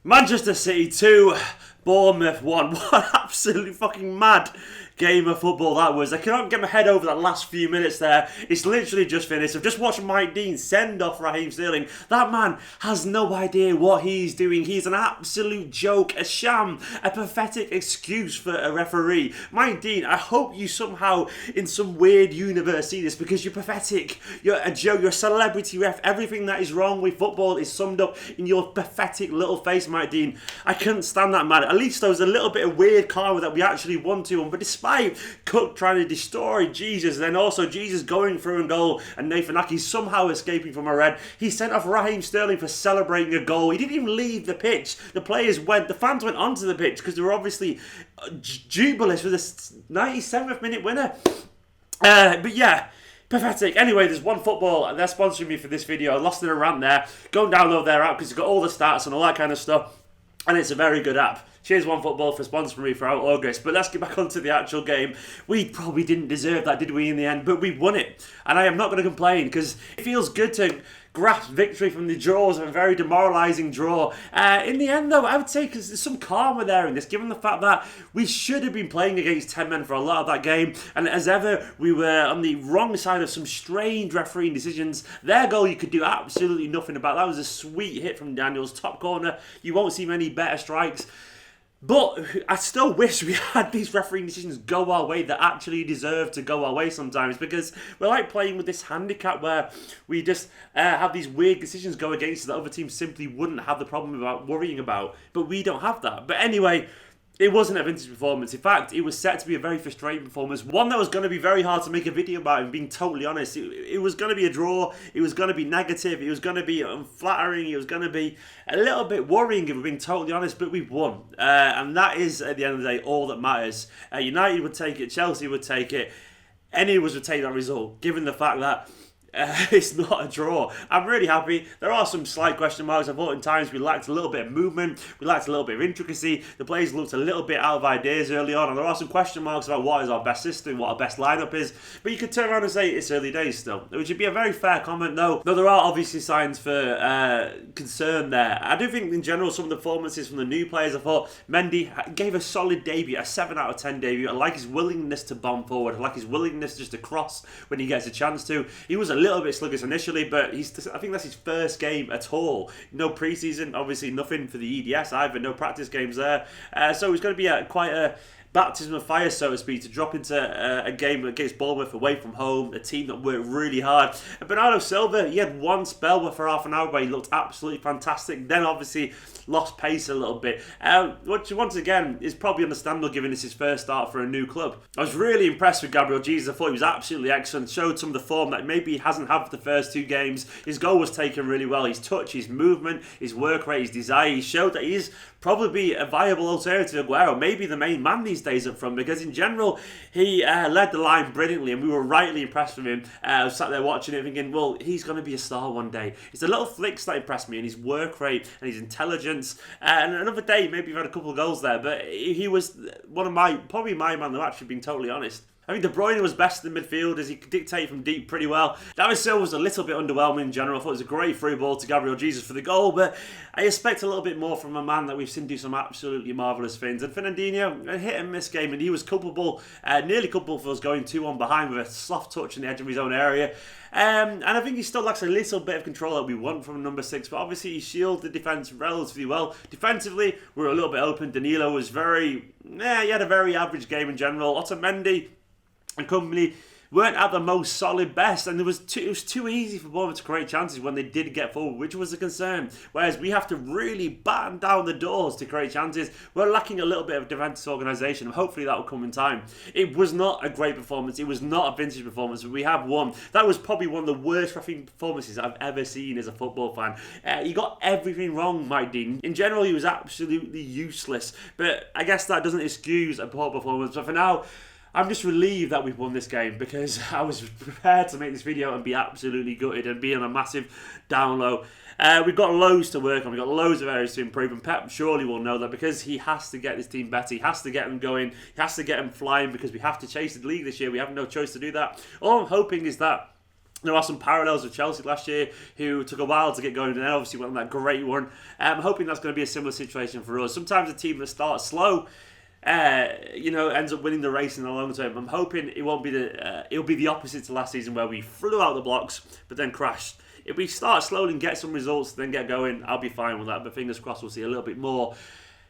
Manchester City 2, Bournemouth 1. What an absolutely fucking mad game of football that was. I cannot get my head over that last few minutes there. It's literally just finished. I've just watched Mike Dean send off Raheem. That man has no idea what he's doing. He's an absolute joke, a sham, a pathetic excuse for a referee. Mike Dean, I hope you somehow, in some weird universe, see this, because you're pathetic. You're a joke. You're a celebrity ref. Everything that is wrong with football is summed up in your pathetic little face, Mike Dean. I couldn't stand that man. At least there was a little bit of weird karma that we actually won 2-1. But despite Cook trying to destroy Jesus, and then also Jesus going through and goal, and Nathan Aki somehow escaping from a red, he sent off Raheem Sterling for celebrating a goal. He didn't even leave the pitch. The fans went onto the pitch because they were obviously jubilous for the 97th minute winner. But yeah, pathetic. Anyway, there's One Football. They're sponsoring me for this video. I lost in a rant there. Go and download their app because it's got all the stats and all that kind of stuff. And it's a very good app. Cheers One Football for sponsoring me throughout August. But let's get back onto the actual game. We probably didn't deserve that, did we, in the end? But we won it. And I am not going to complain because it feels good to grasp victory from the draws of a very demoralising draw. In the end, though, I would say because there's some karma there in this, given the fact that we should have been playing against 10 men for a lot of that game. And as ever, we were on the wrong side of some strange refereeing decisions. Their goal, you could do absolutely nothing about. That was a sweet hit from Daniels, top corner. You won't see many better strikes. But I still wish we had these refereeing decisions go our way that actually deserve to go our way sometimes, because we're like playing with this handicap where we just have these weird decisions go against us that other teams simply wouldn't have the problem about worrying about. But we don't have that. But anyway, it wasn't a vintage performance. In fact, it was set to be a very frustrating performance. One that was going to be very hard to make a video about, and being totally honest. It was going to be a draw. It was going to be negative. It was going to be unflattering. It was going to be a little bit worrying, if we're being totally honest. But we won. And that is, at the end of the day, all that matters. United would take it. Chelsea would take it. Any of us would take that result, given the fact that it's not a draw. I'm really happy. There are some slight question marks. I thought in times we lacked a little bit of movement. We lacked a little bit of intricacy. The players looked a little bit out of ideas early on. And there are some question marks about what is our best system, what our best lineup is. But you could turn around and say it's early days still, which would be a very fair comment, though. Though there are obviously signs for concern there. I do think in general some of the performances from the new players, I thought Mendy gave a solid debut, a 7 out of 10 debut. I like his willingness to bomb forward. I like his willingness just to cross when he gets a chance to. He was a little bit sluggish initially, but I think that's his first game at all. No preseason, obviously nothing for the EDS either, no practice games there. So it's going to be quite a baptism of fire, so to speak, to drop into a game against Bournemouth away from home, a team that worked really hard. And Bernardo Silva, he had one spell for half an hour where he looked absolutely fantastic, then obviously lost pace a little bit, which once again is probably understandable given it's his first start for a new club. I was really impressed with Gabriel. Jesus, I thought he was absolutely excellent, showed some of the form that maybe he hasn't had for the first 2 games. His goal was taken really well. His touch, his movement, his work rate, his desire, he showed that he is probably a viable alternative to Aguero, maybe the main man these days up front, because in general he led the line brilliantly and we were rightly impressed with him. I was sat there watching it thinking, well, he's going to be a star one day. It's the little flicks that impressed me, and his work rate and his intelligence. And another day, maybe he had a couple of goals there, but he was one of probably my man, though, actually, being totally honest. I think De Bruyne was best in the midfield as he could dictate from deep pretty well. David Silva was a little bit underwhelming in general. I thought it was a great free ball to Gabriel Jesus for the goal, but I expect a little bit more from a man that we've seen do some absolutely marvellous things. And Fernandinho, a hit and miss game, and he was culpable, nearly culpable for us going 2-1 behind with a soft touch in the edge of his own area. And I think he still lacks a little bit of control that we want from number 6, but obviously he shielded the defence relatively well. Defensively, we were a little bit open. Danilo was he had a very average game in general. Otamendi and Kompany weren't at the most solid best, and it was too easy for Bournemouth to create chances when they did get forward, which was a concern. Whereas we have to really batten down the doors to create chances. We're lacking a little bit of defensive organisation, and hopefully that will come in time. It was not a great performance. It was not a vintage performance, but we have won. That was probably one of the worst refereeing performances I've ever seen as a football fan. He got everything wrong, Mike Dean. In general, he was absolutely useless, but I guess that doesn't excuse a poor performance. But for now, I'm just relieved that we've won this game, because I was prepared to make this video and be absolutely gutted and be on a massive down low. We've got loads to work on. We've got loads of areas to improve, and Pep surely will know that, because he has to get this team better. He has to get them going. He has to get them flying, because we have to chase the league this year. We have no choice to do that. All I'm hoping is that There are some parallels with Chelsea last year, who took a while to get going and then obviously went on that great one. I'm hoping that's going to be a similar situation for us. Sometimes a team that starts slow, ends up winning the race in the long term. I'm hoping it won't be it'll be the opposite to last season where we flew out the blocks but then crashed. If we start slowly and get some results, then get going, I'll be fine with that. But fingers crossed, we'll see a little bit more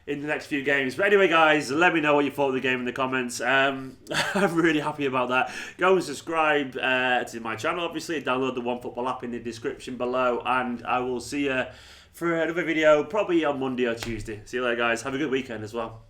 in the next few games. But anyway, guys, let me know what you thought of the game in the comments. I'm really happy about that. Go and subscribe to my channel, obviously. Download the OneFootball app in the description below. And I will see you for another video, probably on Monday or Tuesday. See you later, guys. Have a good weekend as well.